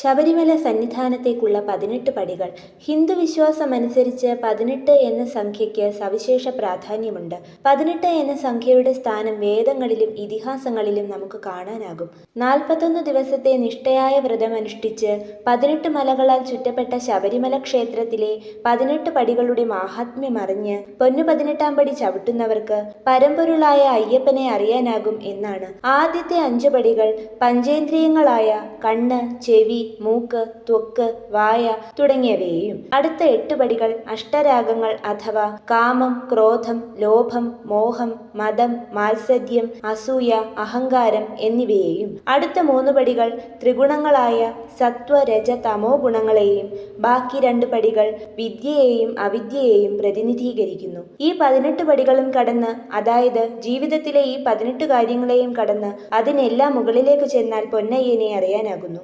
ശബരിമല സന്നിധാനത്തേക്കുള്ള 18 പടികൾ. ഹിന്ദു വിശ്വാസമനുസരിച്ച് 18 എന്ന സംഖ്യയ്ക്ക് സവിശേഷ പ്രാധാന്യമുണ്ട്. 18 എന്ന സംഖ്യയുടെ സ്ഥാനം വേദങ്ങളിലും ഇതിഹാസങ്ങളിലും നമുക്ക് കാണാനാകും. 41 ദിവസത്തെ നിഷ്ഠയായ വ്രതമനുഷ്ഠിച്ച് 18 മലകളാൽ ചുറ്റപ്പെട്ട ശബരിമല ക്ഷേത്രത്തിലെ 18 പടികളുടെ മാഹാത്മ്യമറിഞ്ഞ് പൊന്നു 18-ാം പടി ചവിട്ടുന്നവർക്ക് പരമ്പൊരുളായ അയ്യപ്പനെ അറിയാനാകും എന്നാണ്. ആദ്യത്തെ 5 പടികൾ പഞ്ചേന്ദ്രിയങ്ങളായ കണ്ണ്, ചെവി, മൂക്ക്, ത്വക്ക്, വായ തുടങ്ങിയവയെയും അടുത്ത 8 പടികൾ അഷ്ടരാഗങ്ങൾ അഥവാ കാമം, ക്രോധം, ലോഭം, മോഹം, മദം, മാത്സര്യം, അസൂയ, അഹങ്കാരം എന്നിവയെയും അടുത്ത 3 പടികൾ ത്രിഗുണങ്ങളായ സത്വ, രജ, തമോ ഗുണങ്ങളെയും ബാക്കി 2 പടികൾ വിദ്യയെയും അവിദ്യയെയും പ്രതിനിധീകരിക്കുന്നു. ഈ 18 പടികളും കടന്ന്, അതായത് ജീവിതത്തിലെ ഈ 18 കാര്യങ്ങളെയും കടന്ന് അതിനെല്ലാം മുകളിലേക്ക് ചെന്നാൽ പൊന്നയ്യനെ അറിയാനാകുന്നു.